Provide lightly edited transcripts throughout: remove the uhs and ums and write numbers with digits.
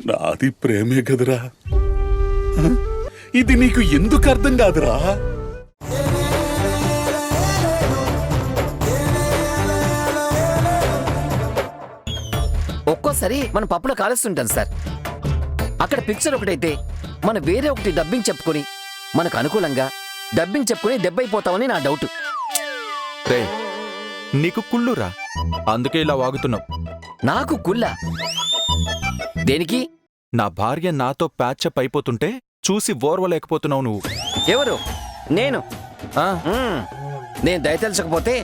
నాది ప్రేమే కదరా, ఇది నీకు ఎందుకు అర్థం కాదురా? ఒక్కోసారి మన పప్పులో కాలుస్తుంటాం సార్. అక్కడ పిక్చర్ ఒకటైతే మనం వేరే ఒకటి డబ్బింగ్ చెప్పుకొని మనకు అనుకూలంగా డబ్బింగ్ చెప్పుకొని దెబ్బైపోతామని నా డౌట్. రేయ్, నీకు కుళ్ళురా, అందుకే ఇలా వాగుతున్నావు. నాకు కుల్ల దేనికి? నా భార్య నాతో ప్యాచప్ అయిపోతుంటే చూసి ఓర్వలేకపోతున్నావు నువ్వు. ఎవరు? నేను నేను దయతెలచకపోతే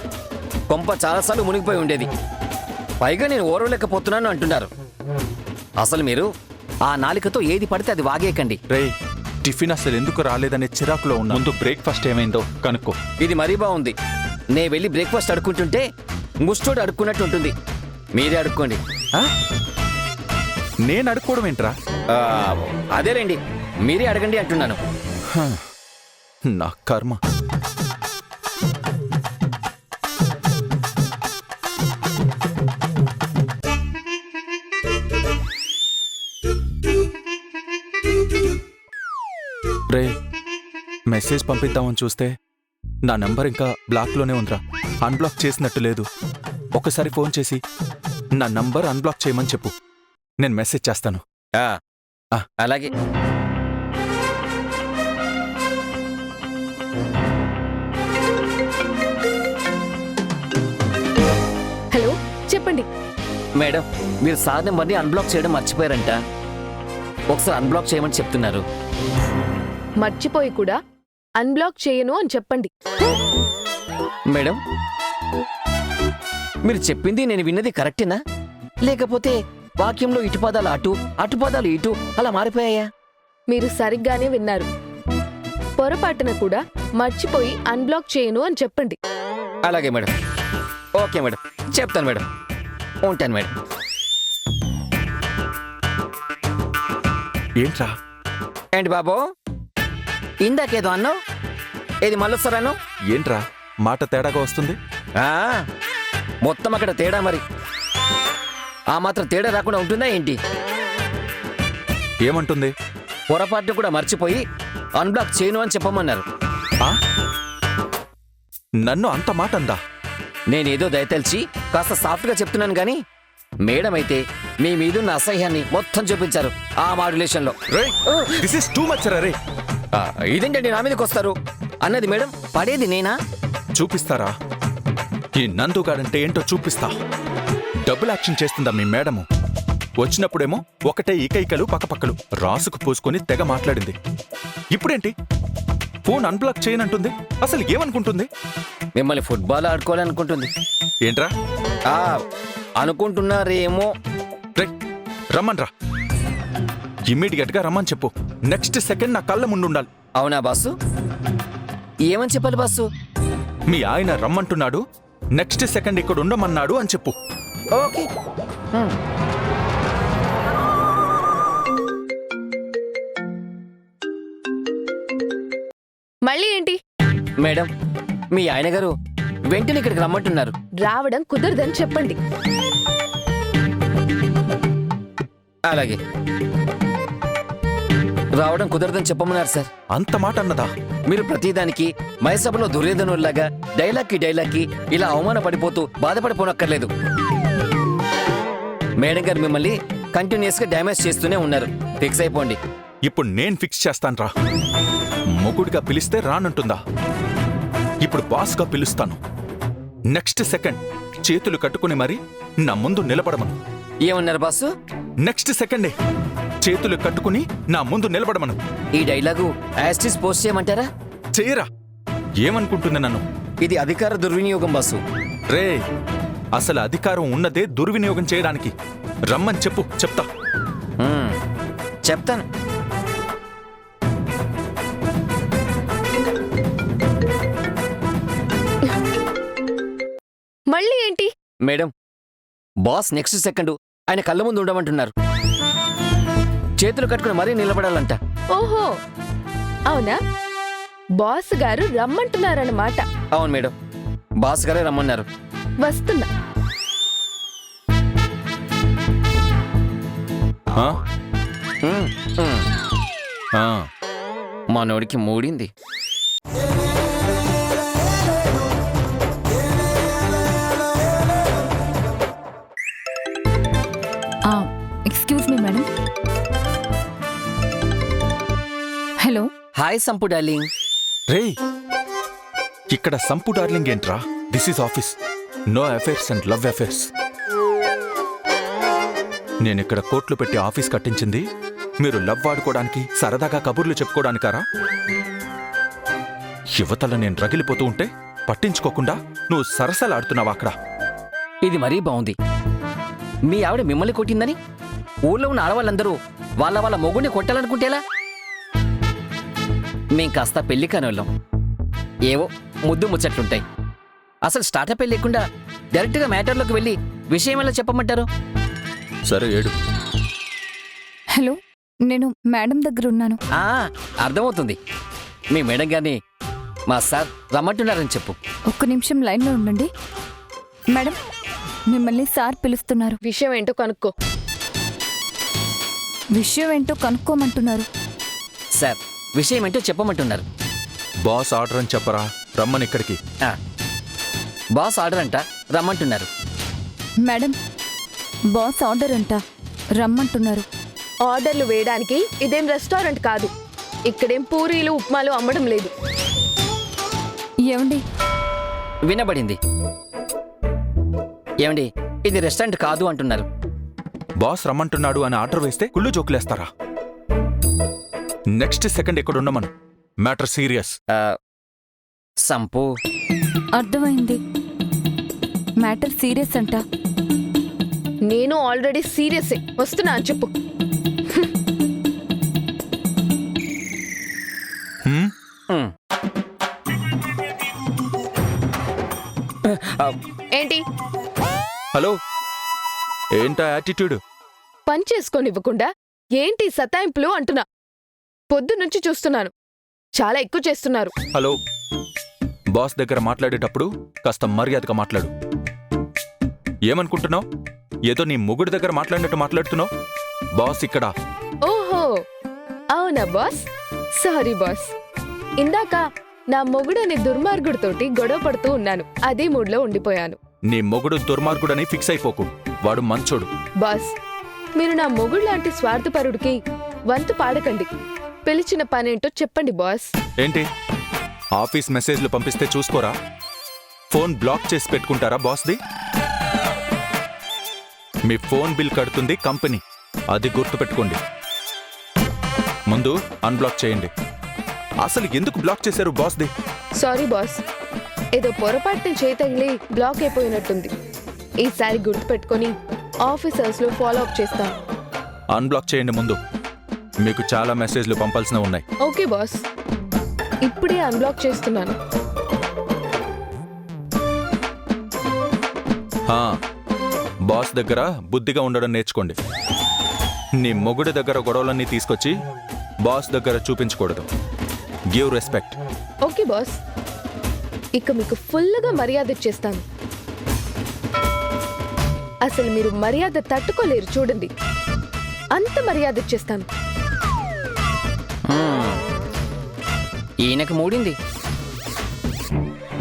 కొంప చాలాసార్లు మునిగిపోయి ఉండేది. పైగా నేను ఓర్వలేకపోతున్నాను అంటున్నారు. అసలు మీరు ఆ నాలికతో ఏది పడితే అది వాగేయకండి. రేయ్, టిఫిన్ అసలు ఎందుకు రాలేదనే చిరాకులో ఉన్నా. ముందు బ్రేక్ఫాస్ట్ ఏమైందో కనుక్కో. ఇది మరీ బాగుంది. నే వెళ్ళి బ్రేక్ఫాస్ట్ అడుక్కుంటుంటే ముష్టోడు అడుక్కున్నట్టు ఉంటుంది. మీరే అడుక్కోండి. నేను అడుక్కోవడం ఏంట్రా? అదేలేండి, మీరే అడగండి అంటున్నాను. నా కర్మ. రే, మెసేజ్ పంపిద్దామని చూస్తే నా నంబర్ ఇంకా బ్లాక్లోనే ఉందిరా. అన్బ్లాక్ చేసినట్టు లేదు. ఒకసారి ఫోన్ చేసి నా నంబర్ అన్బ్లాక్ చేయమని చెప్పు, నేను మెసేజ్ చేస్తాను. అలాగే. హలో, చెప్పండి. మేడం, మీరు సార్ నెంబర్ని అన్బ్లాక్ చేయడం మర్చిపోయారంట. ఒకసారి అన్బ్లాక్ చేయమని చెప్తున్నారు. మర్చిపోయి కూడా అన్బ్లాక్ చేయను అని చెప్పండి. మేడం, మీరు చెప్పింది నేను విన్నది కరెక్టేనా, లేకపోతే వాక్యంలో ఇటుపదాలు అటు అటుపదాలు ఇటు అలా మారిపోయాయా? మీరు సరిగ్గానే విన్నారు. పొరపాటున కూడా మర్చిపోయి అన్బ్లాక్ చేయను అని చెప్పండి. అలాగే మేడం. ఓకే మేడం, చెప్తాను మేడం. ఉంటాను మేడం. ఏంట్రా? ఏంటి బాబు, ఇందాకేదో అన్నావు, ఏది మళ్ళొస్తారాను? ఏంట్రా మాట తేడాగా వస్తుంది? మొత్తం అక్కడ తేడా. మరి ఆ మాత్రం తేడా రాకుండా ఉంటుందా ఏంటి? ఏమంటుంది? పొరపాటు కూడా మర్చిపోయి అన్బ్లాక్ చేయను అని చెప్పమన్నారు. నన్ను అంత మాట అందా? నేనేదో దయతెల్చి కాస్త సాఫ్ట్గా చెప్తున్నాను గాని మేడం అయితే మీ మీదున్న అసహ్యాన్ని మొత్తం చూపించారు ఆ మాడ్యులేషన్లో. దిస్ ఇస్ టూ మచ్ రే. ఇదేంటండి నా మీదకి వస్తారు అన్నది మేడం, పడేది నేనా? చూపిస్తారా? ఈ నందుగాడంటే ఏంటో చూపిస్తా. డబుల్ యాక్షన్ చేస్తుందా మీ మేడము? వచ్చినప్పుడేమో ఒకటే ఈకైకలు పక్కపక్కలు రాసుకు పూసుకొని తెగ మాట్లాడింది. ఇప్పుడేంటి ఫోన్ అన్బ్లాక్ చేయనంటుంది? అసలు ఏమనుకుంటుంది? మిమ్మల్ని ఫుట్బాల్ ఆడుకోవాలనుకుంటుంది. ఏంట్రా? అనుకుంటున్నారేమో. రమ్మన్రా, ఇమ్మీడియట్ గా రమ్మని చెప్పు. నెక్స్ట్ సెకండ్ నా కళ్ళ ముందు ఉండాలి. అవునా బాసు? ఏమని చెప్పాలి బాసు? మీ ఆయన రమ్మంటున్నాడు, నెక్స్ట్ సెకండ్ ఇక్కడ ఉండమన్నాడు అని చెప్పు. ఓకే. మళ్ళీ ఏంటి? మేడం, మీ ఆయన గారు వెంటనే ఇక్కడికి రమ్మంటున్నారు. రావడం కుదరదని చెప్పండి. అలాగే. రావడం కుదరదని చెప్పమన్నారు సార్. అంత మాట అన్నదా? మీరు ప్రతిదానికి మైసభలో దుర్యోధనుల్లాగా డైలాగ్కి ఇలా అవమానపడిపోతూ బాధపడిపోనక్కర్లేదు. మేడం గారు మిమ్మల్ని కంటిన్యూస్ గా డ్యామేజ్ చేస్తూనే ఉన్నారు. ఫిక్స్ అయిపోండి. ఇప్పుడు నేను ఫిక్స్ చేస్తాను రా. మొగుడిగా పిలిస్తే రానంటుందా? ఇప్పుడు బాస్గా పిలుస్తాను. నెక్స్ట్ సెకండ్ చేతులు కట్టుకుని మరి నా ముందు నిలబడమను. ఏమన్నారు బాసు? నెక్స్ట్ సెకండే చేతులు కట్టుకుని నా ముందు నిలబడమను. ఈ డైలాగు యాస్టిస్ పోస్ట్ చేయమంటారా? చేయరా. ఏమనుకుంటుంది నన్ను? ఇది అధికార దుర్వినియోగం బాసు. రే, అసలు అధికారం ఉన్నదే దుర్వినియోగం చేయడానికి. రమ్మని చెప్పు, చెప్తా. చెప్తాను. మళ్ళీ ఏంటి? మేడం, బాస్ నెక్స్ట్ సెకండ్ ఆయన కళ్ళ ముందు ఉండమంటున్నారు. చేతులు కట్టుకుని మరీ నిలబడాలంట. ఓహో, అవునా? బాస్ గారు రమ్మంటున్నారన్నమాట. అవును మేడం, బాస్ గారే రమ్మన్నారు. వస్తున్నా. ఉమ్, ఉమ్. ఆ, మనోడికి మూడింది. Excuse me madam. Hello. Hi Sampu darling. రేయ్ ఇక్కడ సంపు డార్లింగ్ ఏంట్రా? This is office. No affairs and love affairs. నేనిక్కడ కోట్లు పెట్టి ఆఫీస్ కట్టించింది మీరు లవ్ ఆడుకోవడానికి, సరదాగా కబుర్లు చెప్పుకోవడానికారా? యువతల నేను రగిలిపోతూ ఉంటే పట్టించుకోకుండా నువ్వు సరసలాడుతున్నావా అక్కడ? ఇది మరీ బాగుంది. మీ ఆవిడ మిమ్మల్ని కొట్టిందని ఊళ్ళో ఉన్న ఆడవాళ్ళందరూ వాళ్ళ వాళ్ళ మొగుడిని కొట్టాలనుకుంటేలా? మేం కాస్త పెళ్లి కానోళ్ళం. ఏవో ముద్దు ముచ్చట్లుంటాయి. అసలు స్టార్టప్ లేకుండా డైరెక్ట్గా మ్యాటర్లోకి వెళ్ళి విషయం ఎలా చెప్పమంటారు? సరే ఏడు. హలో, నేను మేడం దగ్గర ఉన్నాను. ఆ, అర్థమవుతుంది. మీ మేడం గారిని మా సార్ రమ్మంటున్నారని చెప్పు. ఒక్క నిమిషం లైన్లో ఉండండి. మేడం, మిమ్మల్ని సార్ పిలుస్తున్నారు. విషయం ఏంటో కనుక్కో. విషయం ఏంటో కనుక్కోమంటున్నారు. సార్, విషయం ఏంటో చెప్పమంటున్నారు. బాస్ ఆర్డర్ అని చెప్పరా, రమ్మని ఇక్కడికి. ఆ, బాస్ ఆర్డర్ అంట, రమ్మంటున్నారు. మేడం, బాస్ ఆర్డర్ అంట, రమ్మంటున్నారు. ఆర్డర్లు వేయడానికి ఇదేం రెస్టారెంట్ కాదు. ఇక్కడేం పూరీలు ఉప్మాలు అమ్మడం లేదు. ఏమండి? వినబడింది. ఏమండి, ఇది రెస్టారెంట్ కాదు అంటున్నారు. బాస్ రమ్మంటున్నాడు అని ఆర్డర్ వేస్తే కుళ్ళు జోకులేస్తారా? నెక్స్ట్ సెకండ్ ఎక్కడున్నామను. Matter serious. సంపు. అర్థమైంది. మ్యాటర్ సీరియస్ అంట. నేను ఆల్రెడీ సీరియసే. వస్తున్నా అని చెప్పు. హ్మ్? ఉమ్. ఏంటి హలో, ఏంటా యాటిట్యూడ్? పని చేసుకోనివ్వకుండా ఏంటి సతాయింపులు అంటున్నా. పొద్దునుంచి చూస్తున్నాను. చాలా ఎక్కువ చేస్తున్నారు. హలో, బాస్ దగ్గర మాట్లాడేటప్పుడు కాస్త మర్యాదగా మాట్లాడు. ఏమనుకుంటున్నావు? ఏదో నీ మొగుడి దగ్గర మాట్లాడినట్టు మాట్లాడుతున్నావు. బాస్ ఇక్కడ. ఓహో, అవునా బాస్? Sorry boss. ఇందాక నా మొగుడని దుర్మార్గుడితోటి గొడవ పడుతూ ఉన్నాను. అదే మూడ్లో ఉండిపోయాను. నీ మొగుడు దుర్మార్గుడని ఫిక్స్ అయిపోకు. వాడు మంచోడు. బాస్, మీరు నా మొగుడు లాంటి స్వార్థపరుడికి వంతు పాడకండి. పిలిచిన పనేంటో చెప్పండి బాస్. ఏంటి, ఆఫీస్ మెసేజ్లు పంపిస్తే చూసుకోరా? ఫోన్ బ్లాక్ చేసి పెట్టుకుంటారా బాస్ది? మీ ఫోన్ బిల్ కడుతుంది కంపెనీ, అది గుర్తుపెట్టుకోండి. ముందు అన్బ్లాక్ చేయండి. అసలు ఎందుకు బ్లాక్ చేశారు బాస్ది? సారీ బాస్, ఏదో పొరపాటున చేతగిలి బ్లాక్ అయిపోయినట్టుంది. ఈసారి గుర్తుపెట్టుకొని ఆఫీసర్స్లో ఫాలో అప్ చేస్తాను. అన్బ్లాక్ చేయండి ముందు. మీకు చాలా మెసేజ్లు పంపాల్సినవి ఉన్నాయి. ఓకే బాస్, ఇప్పుడే అన్బ్లాక్ చేస్తున్నాను. హా, బాస్ దగ్గర బుద్ధిగా ఉండడం నేర్చుకోండి. నీ మొగుడి దగ్గర గొడవలన్నీ తీసుకొచ్చి బాస్ దగ్గర చూపించకూడదు. Give respect. ఓకే బాస్, ఇక మీకు ఫుల్గా మర్యాద ఇచ్చేస్తాను. అసలు మీరు మర్యాద తట్టుకోలేరు చూడండి. అంత మర్యాద ఇచ్చేస్తాను. ఈయనకు మూడింది.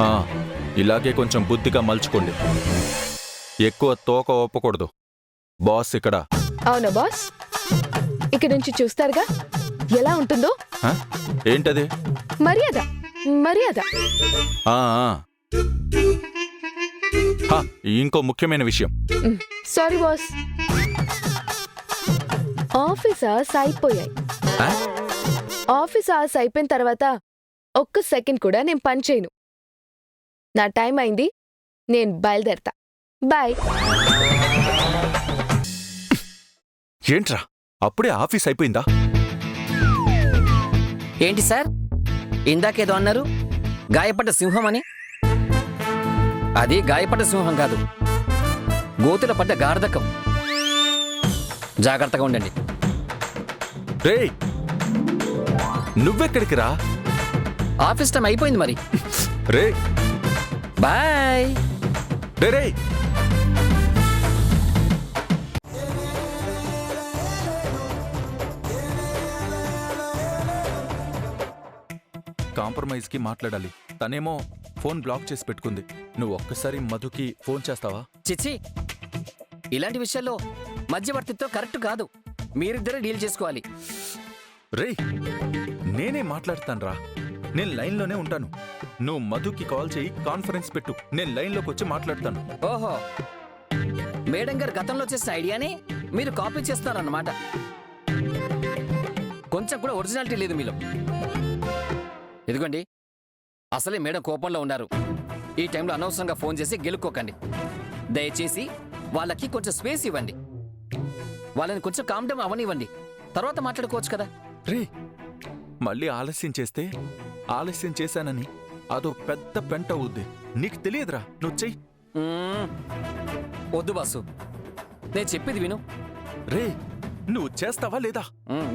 ఆ, ఇలాగే కొంచెం బుద్ధిగా మలుచుకోండి. ఎక్కువ తోక ఒప్పకూడదు. బాస్ ఇక్కడ. అవునా బాస్? ఇక్కడి నుంచి చూస్తారుగా ఎలా ఉంటుందో. ఆ? ఏంటది? మర్యాద మర్యాద. ఆ, ఆ. హా, ఇంకో ముఖ్యమైన విషయం. సారీ బాస్, ఆఫీస్ అవర్స్ అయిపోయాయి. ఆ? ఆఫీస్ అవర్స్ అయిపోయిన తర్వాత ఒక్క సెకండ్ కూడా నేను పని చేయను. నా టైం అయింది, నేను బయలుదేరతా. బాయ్. ఏంట్రా, అప్పుడే ఆఫీస్ అయిపోయిందా? ఏంటి సార్, ఇందాకేదో అన్నారు గాయపడ్డ సింహం అని? అది గాయపడ్డ సింహం కాదు, గోతుల పడ్డ గార్ధకం. జాగ్రత్తగా ఉండండి. రేయ్, నువ్వెక్కడికి రా? ఆఫీస్ టైం అయిపోయింది మరి. రే బాయ్. రే రే కాంప్రమైజ్కి మాట్లాడాలి. తనేమో ఫోన్ బ్లాక్ చేసి పెట్టుకుంది. నువ్వు ఒక్కసారి మధుకి ఫోన్ చేస్తావా? చిచ్చి, ఇలాంటి విషయాల్లో మధ్యవర్తిత్వం కరెక్ట్ కాదు. మీరిద్దరే డీల్ చేసుకోవాలి. రేయ్, నేనే మాట్లాడతానురా. నేను లైన్లోనే ఉంటాను. నువ్వు మధుకి కాల్ చేయి, కాన్ఫరెన్స్ పెట్టు. నేను లైన్లోకి వచ్చి మాట్లాడతాను. ఓహో, మేడం గారు గతంలో చేసిన ఐడియాని మీరు కాపీ చేస్తారన్నమాట. కొంచెం కూడా ఒరిజినాలిటీ లేదు మీలో. ఇదిగోండి, అసలే మేడం కోపంలో ఉన్నారు. ఈ టైంలో అనవసరంగా ఫోన్ చేసి గెలుక్కోకండి. దయచేసి వాళ్ళకి కొంచెం స్పేస్ ఇవ్వండి. వాళ్ళని కొంచెం కామ్ డౌన్ అవనివ్వండి. తర్వాత మాట్లాడుకోవచ్చు కదా. రే, మళ్ళీ ఆలస్యం చేస్తే ఆలస్యం చేశానని అదో పెద్ద పెంట అవుద్ది. నీకు తెలియదురా, నువ్వు చెయ్యి. వద్దు బాసు, నేను చెప్పేది విను. రే, నువ్వు చేస్తావా లేదా?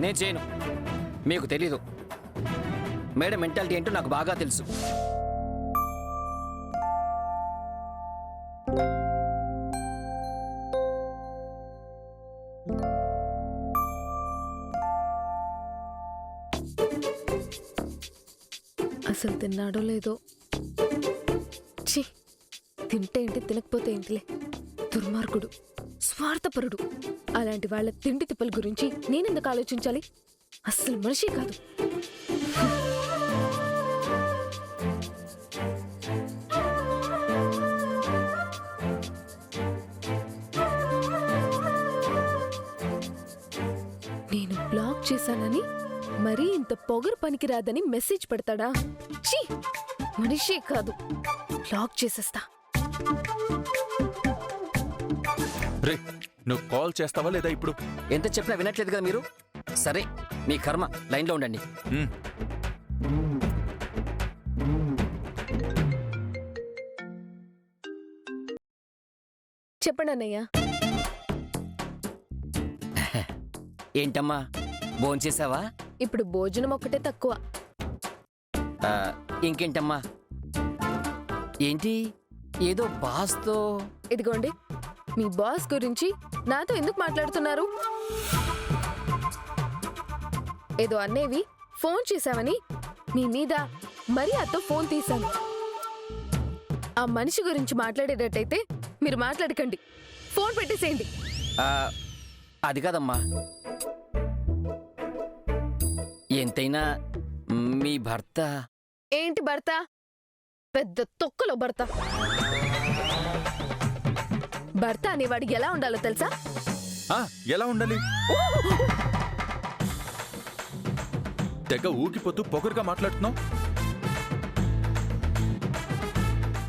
నేను చేయను. మీకు తెలీదు, మేడం మెంటాలిటీ ఏంటో నాకు బాగా తెలుసు. అసలు తిన్నాడో లేదో. ఛీ, తింటే ఏంటి, తినకపోతే ఏంటిలే. దుర్మార్గుడు, స్వార్థపరుడు. అలాంటి వాళ్ళ తిండి తిప్పల గురించి నేనెందుకు ఆలోచించాలి? అస్సలు మనిషి కాదు. నేను బ్లాక్ చేశానని మరీ ఇంత పొగరు పనికిరాదని మెసేజ్ పెడతాడా? ఛీ, మనిషి కాదు. బ్లాక్ చేసేస్తా. రే, నువ్వు కాల్ చేస్తావా లేదా ఇప్పుడు? ఎంత చెప్పినా వినట్లేదు కదా మీరు. సరే, మీ కర్మ. లైన్లో ఉండండి. ఉమ్. చెప్పండి అన్నయ్య. ఏంటమ్మా, భోంచేసావా? ఇప్పుడు భోజనం ఒక్కటే తక్కువ. ఇంకేంటమ్మా? ఏంటి, ఏదో బాస్తో? ఇదిగోండి, మీ బాస్ గురించి నాతో ఎందుకు మాట్లాడుతున్నారు? ఏదో అన్నేవి ఫోన్ చేశావని మీ మీద మర్యాదతో ఫోన్ తీశాను. ఆ మనిషి గురించి మాట్లాడేటట్టయితే మీరు మాట్లాడకండి. ఫోన్ పెట్టేసేయండి. అది కాదమ్మా, ఎంతైనా మీ భర్త. ఏంటి భర్త? పెద్ద తొక్కలో భర్త. భర్త అనేవాడు ఎలా ఉండాలో తెలుసా? ఎలా ఉండాలి? తెగ ఊగిపోతూ పొగరుగా మాట్లాడుతున్నావు.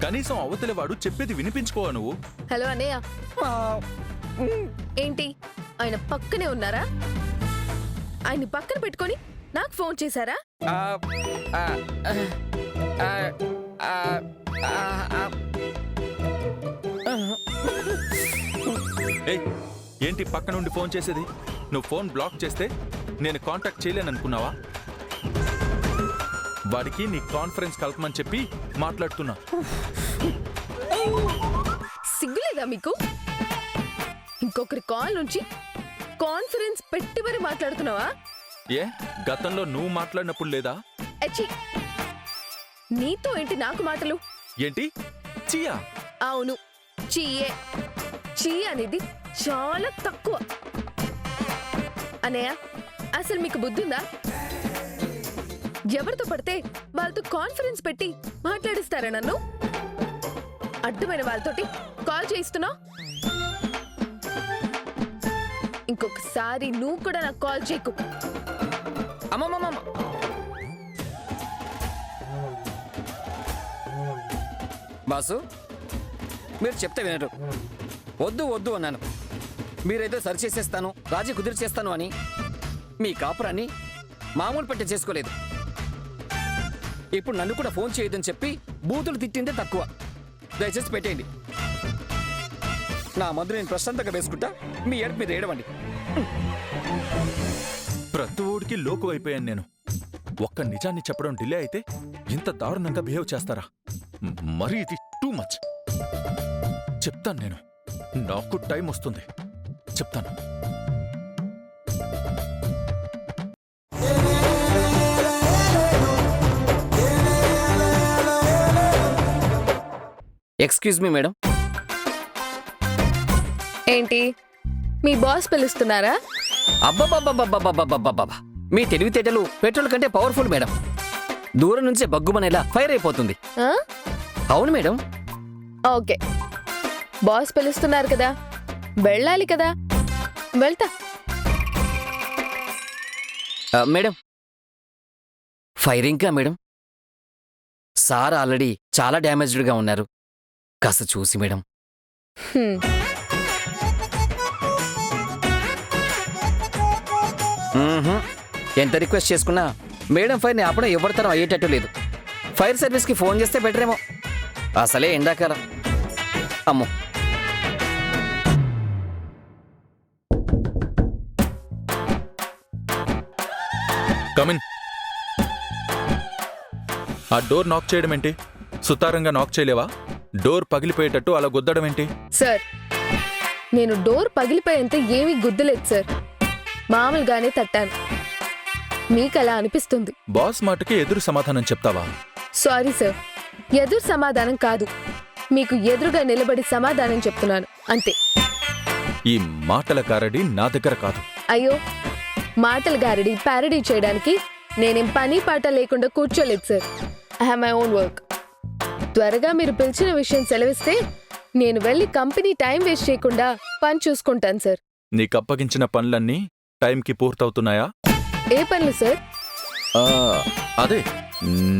కనీసం అవతలివాడు చెప్పేది వినిపించుకోవా నువ్వు? హలో అన్నయ్య. ఏంటి, ఆయన పక్కనే ఉన్నారా? ఆయన్ని పక్కన పెట్టుకొని నాకు ఫోన్ చేశారా? ఏయ్, ఏంటి పక్క నుండి ఫోన్ చేసేది? నువ్వు ఫోన్ బ్లాక్ చేస్తే నేను కాంటాక్ట్ చేయలేననుకున్నావా? వాడికి నీ కాన్ఫరెన్స్ కలపమని చెప్పి మాట్లాడుతున్నా. సిగ్గులేదా మీకు? ఇంకొకరి కాల్ నుంచి కాన్ఫరెన్స్ పెట్టి మరి మాట్లాడుతున్నావా? ఏ, గతంలో నువ్వు మాట్లాడినప్పుడు లేదా? అచ్చి, నీతో ఏంటి నాకు మాటలు? ఏంటి చియా? అవును, చీయే. చీ అనేది చాలా తక్కువ. అన్నయ్య, అసలు మీకు బుద్ధుందా? ఎవరితో పడితే వాళ్ళతో కాన్ఫరెన్స్ పెట్టి మాట్లాడిస్తారా నన్ను? అడ్డమైన వాళ్ళతోటి కాల్ చేయిస్తున్నావు. ఇంకొకసారి నువ్వు కూడా నాకు కాల్ చేయకు. అమ్మమ్మమ్మ, బాసు, మీరు చెప్తే వినరు. వద్దు వద్దు అన్నాను. మీరేదో సరి చేసేస్తాను, రాజీ కుదిరి చేస్తాను అని మీ కాపురాన్ని మామూలు పెట్టే చేసుకోలేదు. ఇప్పుడు నన్ను కూడా ఫోన్ చేయొద్దని చెప్పి బూతులు తిట్టిందే తక్కువ. దయచేసి పెట్టేయండి. నా మందు నేను ప్రశాంతంగా వేసుకుంటా, మీ ఏడుపు మీద ఏడవండి. ప్రతి ఊడికి లోకు అయిపోయాను నేను. ఒక్క నిజాన్ని చెప్పడం డిలే అయితే ఇంత దారుణంగా బిహేవ్ చేస్తారా? మరి ఇది టూ మచ్. చెప్తాను నేను. నాకు టైం వస్తుంది, చెప్తాను. Excuse me madam. ఏంటి మీ బాస్ పిలుస్తున్నారా? అబ్బబ్బబ్బబ్బబ్బబ్బబ్బబ్బబ్బ, మీ తెలివితేటలు పెట్రోల్ కంటే పవర్ఫుల్ మేడం. దూరం నుంచే బగ్గుమనేలా ఫైర్ అయిపోతుంది. ఆ? అవును మేడం. ఓకే, బాస్ పిలుస్తున్నారు కదా, వెళ్ళాలి కదా, వెళ్తా. మేడం, ఫైర్ ఇంకా మేడం? సార్ ఆల్రెడీ చాలా డ్యామేజ్డ్గా ఉన్నారు. కాస్త చూసి మేడం. హ్మ్. మ్మ్హ్మ్. ఎంత రిక్వెస్ట్ చేసుకున్నా మేడం ఫైర్ని ఆపడం ఎవరితరం అయ్యేటట్టు లేదు. ఫైర్ సర్వీస్కి ఫోన్ చేస్తే బెటరేమో. అసలే ఎండాకాలం. అమ్మో. కమిన్. ఆ డోర్ నాక్ చేయడం ఏంటి? సుతారంగా నాక్ చేయలేవా? డోర్ పగిలిపోయేటట్టు అలా గుద్దడం ఏంటి? సార్, నేను డోర్ పగిలిపోయేంత ఏమీ గుద్దలేదు సార్, మామూలుగానే తట్టాను. మీకలా అనిపిస్తుంది. బాస్ మాటకి ఎదురు సమాధానం చెప్తావా? సారీ సార్, ఎదురు సమాధానం కాదు, మీకు ఎదురుగా నిలబడి సమాధానం చెప్తున్నాను అంతే. ఈ మాటల కారడి నా దగ్గర కాదు. అయ్యో, మాటలు గారడి ప్యారడీ చేయడానికి నేనేం పని పాట లేకుండా కూర్చోలేదు sir. I have my own work. త్వరగా మీరు పిలిచిన విషయం సెలవిస్తే నేను వెళ్ళి కంపెనీ టైం వేస్ట్ చేయకుండా పని చూసుకుంటాను సార్. నీకప్పగించిన పనులన్నీ టైంకి పూర్తవుతున్నాయా? ఏ పనులు సార్? ఆ, అదే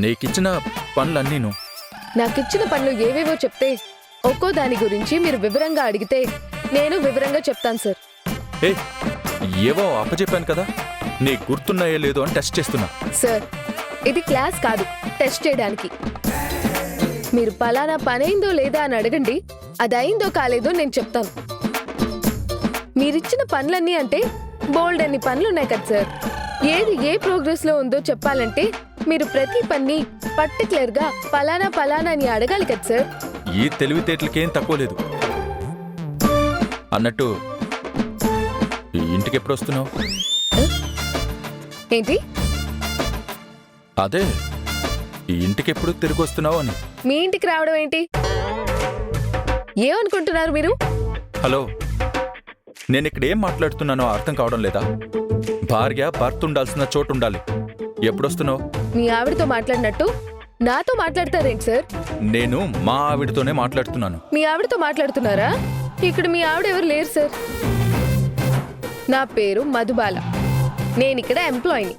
నీకిచ్చిన పనులన్నీను. నాకిచ్చిన పనులు ఏవేవో చెప్తే ఒక్కో దాని గురించి మీరు వివరంగా అడిగితే నేను వివరంగా చెప్తాను సార్. ఏ, ఏవో అప్పచెప్పాను కదా, నీ గుర్తున్నాయో లేదో అని టెస్ట్ చేస్తున్నా. సార్, ఇది క్లాస్ కాదు టెస్ట్ చేయడానికి. మీరు పలానా పనైందో లేదా అని అడగండి, అది అయిందో కాలేదో నేను చెప్తాను. మీరిచ్చిన పనులన్నీ అంటే బోల్డ్ అన్ని పనులున్నాయి కదా సార్. ఏది ఏ ప్రోగ్రెస్ లో ఉందో చెప్పాలంటే మీరు ప్రతి పని పర్టికులర్ గా పలానా పలానా అని అడగాలి కదా సార్. ఈ తెలివితేటలకేం తక్కువ లేదు. అన్నట్టు ఈ ఇంటికి ఎప్పుడు వస్తున్నావు? ఏంటి? అదే ఈ ఇంటికి ఎప్పుడు తిరిగి వస్తున్నావు అని. మీ ఇంటికి రావడం ఏంటి? ఏమనుకుంటున్నారు మీరు? హలో, నేను ఇక్కడ ఏం మాట్లాడుతున్నానో అర్థం కావడం లేదా? భార్య భర్త ఉండాల్సిన చోటు ఉండాలి. ఎప్పుడొస్తున్నావు? మీ ఆవిడతో మాట్లాడినట్టు నాతో మాట్లాడతారేంటి సార్? నేను మా ఆవిడతోనే మాట్లాడుతున్నాను. మీ ఆవిడతో మాట్లాడుతున్నారా? ఇక్కడ మీ ఆవిడ ఎవరు లేరు సార్. నా పేరు మధుబాల, నేనిక్కడ ఎంప్లాయీని,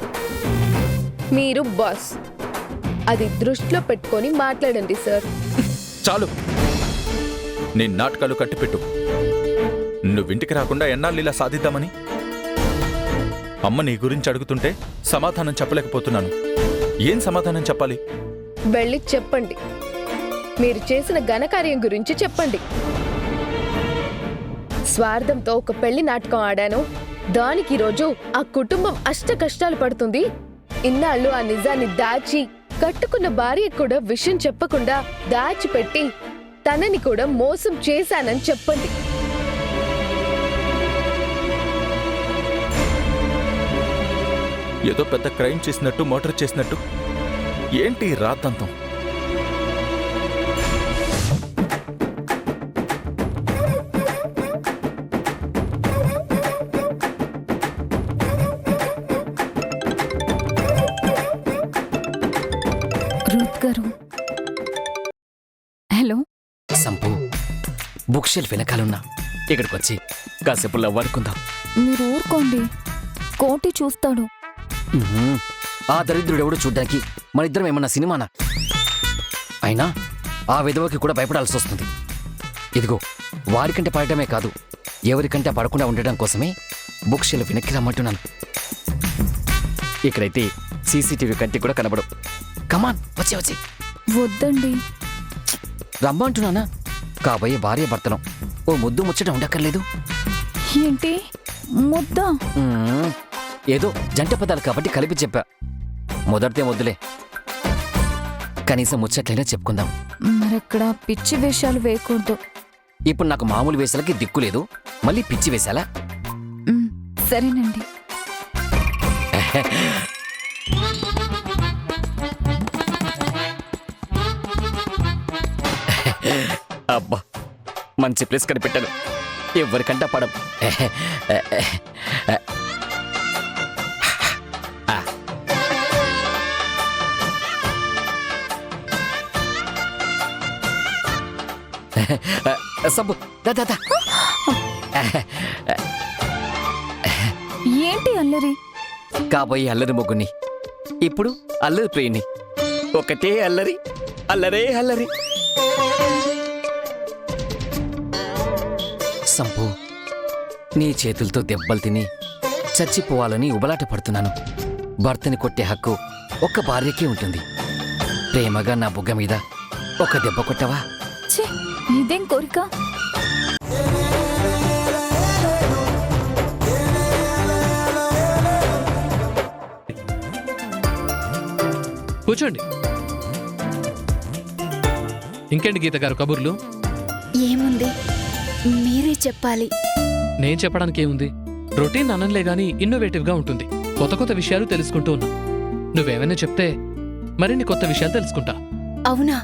మీరు బాస్. అది దృష్టిలో పెట్టుకొని మాట్లాడండి సార్. చాలు, నీ నాటకాలు కట్టిపెట్టు. నువ్వింటికి రాకుండా ఎన్నాళ్ళు ఇలా సాధిద్దామని? అమ్మ నీ గురించి అడుగుతుంటే సమాధానం చెప్పలేకపోతున్నాను. ఏం సమాధానం చెప్పాలి? వెళ్ళి చెప్పండి, మీరు చేసిన ఘనకార్యం గురించి చెప్పండి. స్వార్థంతో ఒక పెళ్లి నాటకం ఆడాను, దానికి ఈరోజు ఆ కుటుంబం అష్ట కష్టాలు పడుతుంది. ఇన్నాళ్ళు ఆ నిజాన్ని దాచి, కట్టుకున్న భార్య కూడా విషయం చెప్పకుండా దాచిపెట్టి తనని కూడా మోసం చేశానని చెప్పండి. ఏదో పెద్ద క్రైమ్ చేసినట్టు, మర్డర్ చేసినట్టు. ఏంటి రాద్దంతం? రూత్ గారు. హలో. సంపు, బుక్ షెల్ఫ్ వెనకాలన్నా ఇక్కడికి వచ్చి కాసేపు లవ్వాడుకుందాం. మీరు ఊరుకోండి, కోటి చూస్తాడు. మ్మ్. ఆ దరిద్రుడెవడు చూడ్డానికి మన ఇద్దరం ఏమన్నా సినిమానా? అయినా ఆ విధవకి కూడా భయపడాల్సి వస్తుంది. ఇదిగో, వారికంటే పడటమే కాదు, ఎవరికంటే పడకుండా ఉండటం కోసమే బుక్ షెల్ఫ్ వెనక్కి రమ్మంటున్నాను. ఇక్కడైతే సీసీటీవీ కంటికి కూడా కనబడు. కమాన్, వచ్చే. వద్దండి. రమ్మంటున్నానా? కాబోయే భార్య భర్తలం ఓ ముద్దు ముచ్చట ఉండక్కర్లేదు. ఏంటి ముద్ద? మ్మ్. ఏదో జంట పదాలు కాబట్టి కలిపి చెప్పా. మొదటిదే వద్దులే, కనీసం ముచ్చట్లైనా చెప్పుకుందాం. మరెక్కడ పిచ్చి వేషాలు వేయకూడదు. ఇప్పుడు నాకు మామూలు వేసాలకి దిక్కు లేదు, మళ్ళీ పిచ్చి వేసాలా? సరేనండి. అబ్బా మంచి ప్లేస్ కనిపెట్టాను. ఎవరికంటా పడం. సబ్బు దా దా దా. ఏంటి అల్లరి? కాబోయే అల్లరి మొగ్గుని, ఇప్పుడు అల్లరి ప్రియుని. ఒకటే అల్లరి, అల్లరే అల్లరి. సంపు, నీ చేతులతో దెబ్బలు తిని చచ్చిపోవాలని ఉబలాట పడుతున్నాను. భర్తని కొట్టే హక్కు ఒక్క భార్యకే ఉంటుంది. ప్రేమగా నా బుగ్గ మీద ఒక దెబ్బ కొట్టవా? ఛీ, ఇదేం కోరిక? కూర్చోండి. ఇంకేంటి గీత గారు కబుర్లు? ఏముంది, మీరే చెప్పాలి. నేను చెప్పడానికి ఏముంది? రొటీన్ అనలే గాని ఇన్నోవేటివ్గా ఉంటుంది. కొత్త కొత్త విషయాలు తెలుసుకుంటూ ఉన్నా. నువ్వేమైనా చెప్తే మరిన్ని కొత్త విషయాలు తెలుసుకుంటా. అవునా,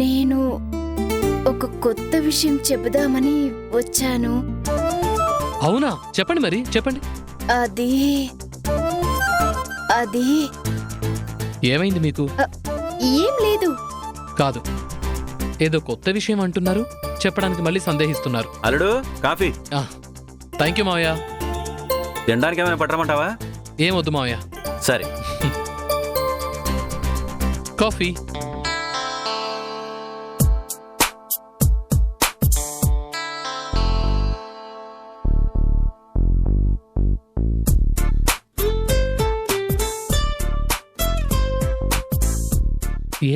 నేను ఒక కొత్త విషయం చెబుదామని వచ్చాను. అవునా, చెప్పండి మరి చెప్పండి. అది అది ఏమైంది మీకు? ఏం లేదు. కాదు, ఏదో కొత్త విషయం అంటున్నారు, చెప్పడానికి మళ్ళీ సందేహిస్తున్నారు. అల్లుడు కాఫీ. థ్యాంక్ యూ మావయ్య. తినడానికి ఏమైనా పట్టమంటావా? ఏమొద్దు మావయ్య. సరే. కాఫీ.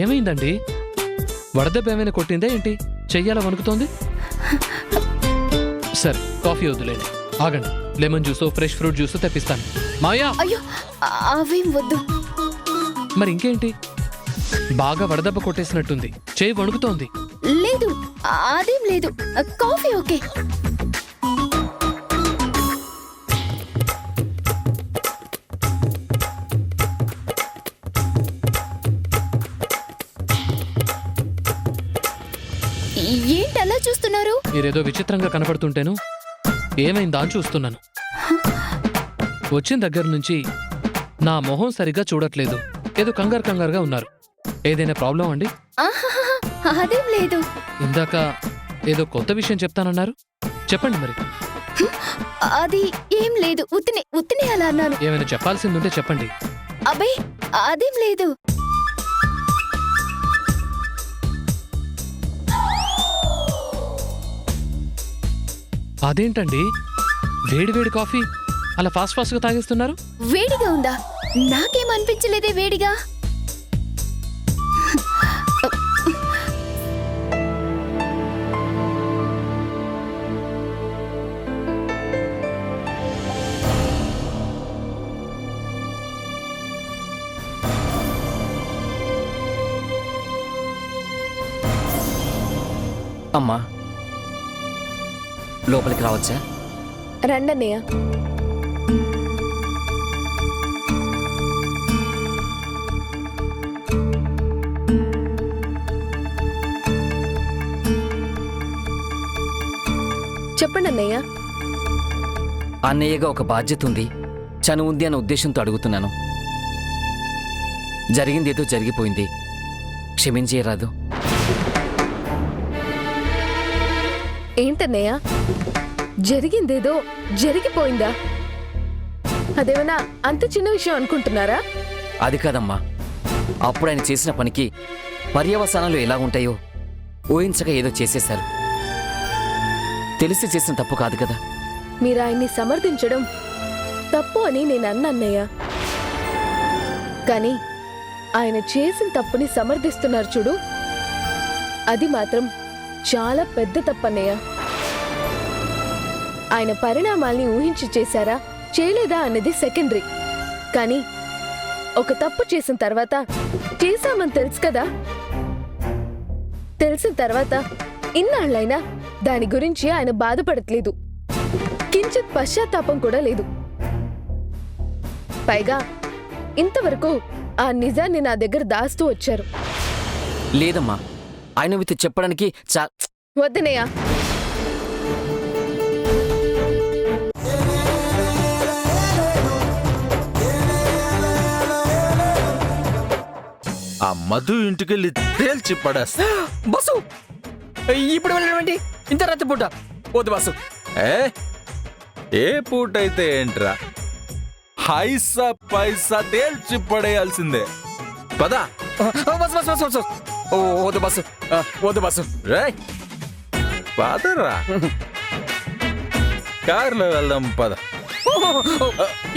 ఏమైందండి? వడదెబ్బ ఏమైనా కొట్టిందా ఏంటి? చెయ్యాలా వణుకుతోంది? సరే, కాఫీ వద్దులేండి, ఆగండి. లెమన్ జ్యూసో ఫ్రెష్ ఫ్రూట్ జ్యూసో తెప్పిస్తాను. మాయా, అయ్యో, అవేం వద్దు. మరి ఇంకేంటి? బాగా వడదెబ్బ కొట్టేసినట్టుంది, చెయ్యి వణుకుతోంది. లేదు, అదేం లేదు. Coffee okay. ఏంటి అలా చూస్తున్నారు? మీరేదో విచిత్రంగా కనపడుతుంటేను ఏమైందా అని చూస్తున్నాను. వచ్చిన దగ్గర నుంచి నా మొహం సరిగ్గా చూడట్లేదు. ఏదో కంగారుగా ఉన్నారు. ఏదైనా ప్రాబ్లం అండి? ఆహాహా, అదేం లేదు. ఇందాక ఏదో కొత్త విషయం చెప్తానన్నారు, చెప్పండి మరి. అది ఏం లేదు. ఉత్తినే అలా అన్నాను. ఏమైనా చెప్పాల్సిందుంటే చెప్పండి. అబ్బే, అదేం లేదు. అదేంటండి, వేడి కాఫీ అలా ఫాస్ట్గా తాగేస్తున్నారు? వేడిగా ఉందా? నాకేం అనిపించలేదే వేడిగా. అమ్మా, లోపలికి రావచ్చా? రండన్నయ్య. చెప్పండి అన్నయ్య. అన్నయ్యగా ఒక బాధ్యత ఉంది, చనువు ఉంది అన్న ఉద్దేశంతో అడుగుతున్నాను. జరిగిందేదో జరిగిపోయింది, క్షమించేయరాదు. ఏంటన్నయ్య, జరిగిందేదో జరిగిపోయిందా? అదేమన్నా అంత చిన్న విషయం అనుకుంటున్నారా? అది కాదమ్మా, అప్పుడు ఆయన చేసిన పనికి పర్యవసానాలు ఎలా ఉంటాయో ఊహించక ఏదో చేసేశారు. తెలిసి చేసిన తప్పు కాదు కదా. మీరు ఆయన్ని సమర్థించడం తప్పు అని నేను అన్నయ్య. కానీ ఆయన చేసిన తప్పుని సమర్థిస్తున్నారు చూడు, అది మాత్రం చాలా పెద్ద తప్పన్నయ్య. ఆయన పరిణామాల్ని ఊహించి చేశారా చేయలేదా అన్నది సెకండరీ. కానీ ఒక తప్పు చేసిన తర్వాత చేశామని తెలుసు కదా. తెలిసిన తర్వాత ఇన్నాళ్ళైనా దాని గురించి ఆయన బాధపడట్లేదు, కించిత్ పశ్చాత్తాపం కూడా లేదు. పైగా ఇంతవరకు ఆ నిజాన్ని నా దగ్గర దాస్తూ వచ్చారు. లేదమ్మా, ఆయన మీతో చెప్పడానికి వద్దనయ్య. ఆ మధు ఇంటికెళ్ళి తేల్చి పడేస్తా. బస్సు ఇప్పుడు వెళ్ళడం ఏంటి ఇంత రాత్రిపూట? వద్దు బస్సు. ఏ పూటైతే ఏంట్రా, హైసా పైసా తేల్చి పడేయాల్సిందే. పదా బస్సు బస్సు బస్సు బస్సు. ఓ వద్దు బస్సు, వద్దు బస్సు. రేయ్ పదరా, కార్లో వెళ్దాం పద.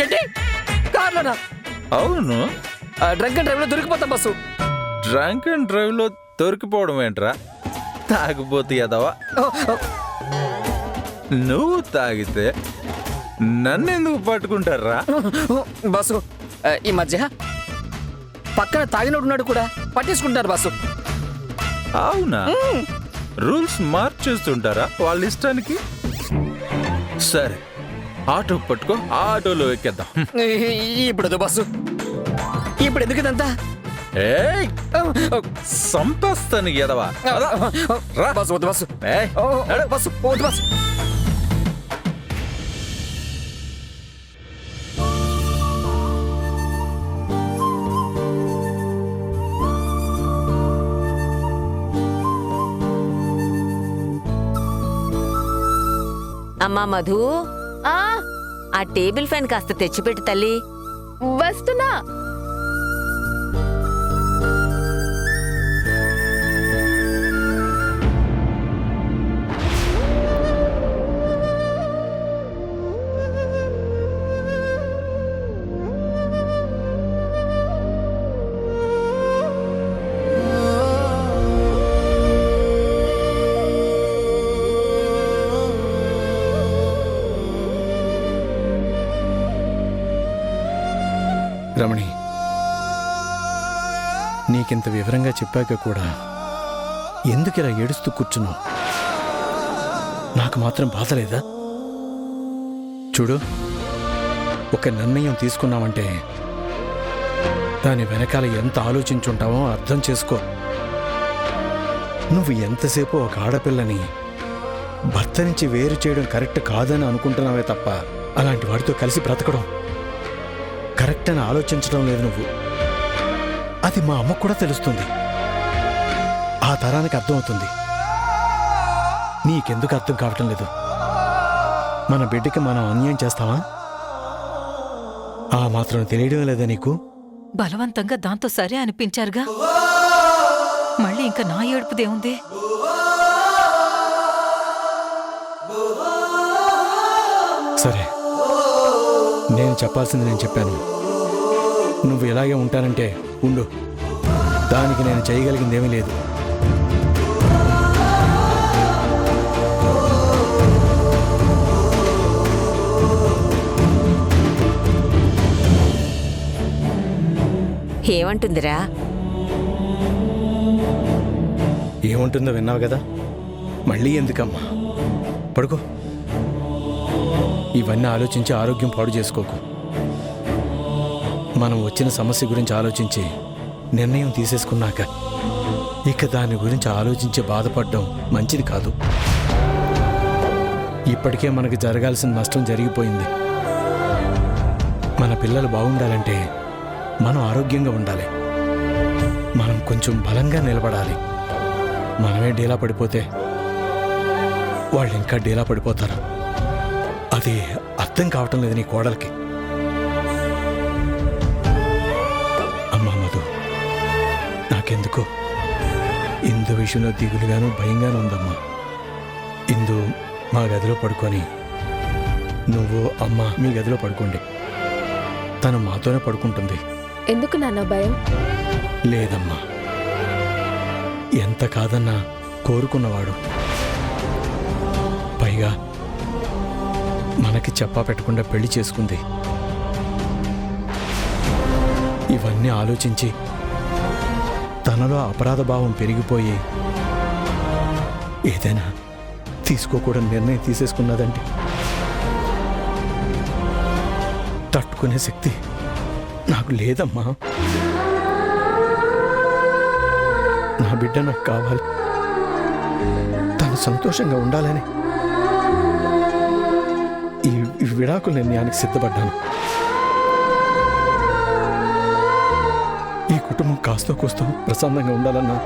ఏంటి కార్లోనా? అవును, డ్రంక్ అండ్ డ్రైవ్ లో దొరికిపోతాం బస్సు. డ్రంక్ అండ్ డ్రైవ్ లో దొరికిపోవడం ఏంట్రా? తాగిపోతే ఎదవా. నువ్వు తాగితే నన్నెందుకు పట్టుకుంటారా? బస్సు ఈ మధ్య పక్కన తాగినట్టున్నాడు కూడా పట్టేసుకుంటారు బస్సు. అవునా? రూల్స్ మార్చేస్తుంటారా వాళ్ళ ఇష్టానికి? సరే, ఆటో పట్టుకో, ఆటోలో ఎక్కేద్దాం. ఇప్పుడు వద్దు బస్సు. ఇప్పుడు ఎందుకు ఇదంతా? ఏయ్ సంపస్తాను ఎదవా. బస్సు వద్దు బస్సు. ఏయ్, నడు. బస్సు వద్దు బస్సు. అమ్మా మధు, ఆ ఆ టేబుల్ ఫ్యాన్ కాస్త తెచ్చిపెట్టు తల్లి. వస్తున్నా. రమణి, నీకింత వివరంగా చెప్పాక కూడా ఎందుకు ఇలా ఏడుస్తూ కూర్చున్నావు? నాకు మాత్రం బాధ లేదా? చూడు, ఒక నిర్ణయం తీసుకున్నావంటే దాని వెనకాల ఎంత ఆలోచించుంటావో అర్థం చేసుకో. నువ్వు ఎంతసేపు ఒక ఆడపిల్లని భర్త నుంచి వేరు చేయడం కరెక్ట్ కాదని అనుకుంటున్నావే తప్ప అలాంటి వాడితో కలిసి బ్రతకడం కరెక్ట్ అని ఆలోచించడం లేదు నువ్వు. అది మా అమ్మకు కూడా తెలుస్తుంది. ఆ తరానికి అర్థమవుతుంది. నీకెందుకు అర్థం కావటం లేదు? మన బిడ్డకి మనం అన్యాయం చేస్తావా? ఆ మాత్రం తెలియడం లేదా నీకు? బలవంతంగా దాంతో సరే అనిపించారుగా, మళ్ళీ ఇంకా నా ఏడుపుదేముంది? సరే, నేను చెప్పాల్సింది నేను చెప్పాను. నువ్వు ఇలాగే ఉంటానంటే ఉండు. దానికి నేను చేయగలిగిందేమీ లేదు. ఏమంటుందిరా? ఏముంటుందో విన్నావు కదా. మళ్ళీ ఎందుకమ్మా? పడుకో. ఇవన్నీ ఆలోచించి ఆరోగ్యం పాడు చేసుకోకు. మనం వచ్చిన సమస్య గురించి ఆలోచించి నిర్ణయం తీసేసుకున్నాక ఇక దాని గురించి ఆలోచించి బాధపడడం మంచిది కాదు. ఇప్పటికే మనకు జరగాల్సిన నష్టం జరిగిపోయింది. మన పిల్లలు బాగుండాలంటే మనం ఆరోగ్యంగా ఉండాలి. మనం కొంచెం బలంగా నిలబడాలి. మనమే డీలా పడిపోతే వాళ్ళు ఇంకా డీలా పడిపోతారు. అది అర్థం కావటం లేదు నీ కోడలికి. అమ్మా మధు, నాకెందుకో ఇందు విషయంలో దిగులుగాను భయంగాను ఉందమ్మా. ఇందు మా గదిలో పడుకొని నువ్వు అమ్మ మీ గదిలో పడుకోండి. తను మాతోనే పడుకుంటుంది. ఎందుకు నాన్న భయం? లేదమ్మా, ఎంత కాదన్నా కోరుకున్నవాడు. పైగా మనకి చెప్పా పెట్టకుండా పెళ్లి చేసుకుంది. ఇవన్నీ ఆలోచించి తనలో అపరాధ భావం పెరిగిపోయి ఏదైనా తీసుకోకూడని నిర్ణయం తీసేసుకున్నదంటే తట్టుకునే శక్తి నాకు లేదమ్మా. నా బిడ్డ నాకు కావాలి, తను సంతోషంగా ఉండాలని ఈ విడాకుల నిర్ణయానికి సిద్ధపడ్డాను. ఈ కుటుంబం కాస్తో కూస్తో ప్రశాంతంగా ఉండాలన్నా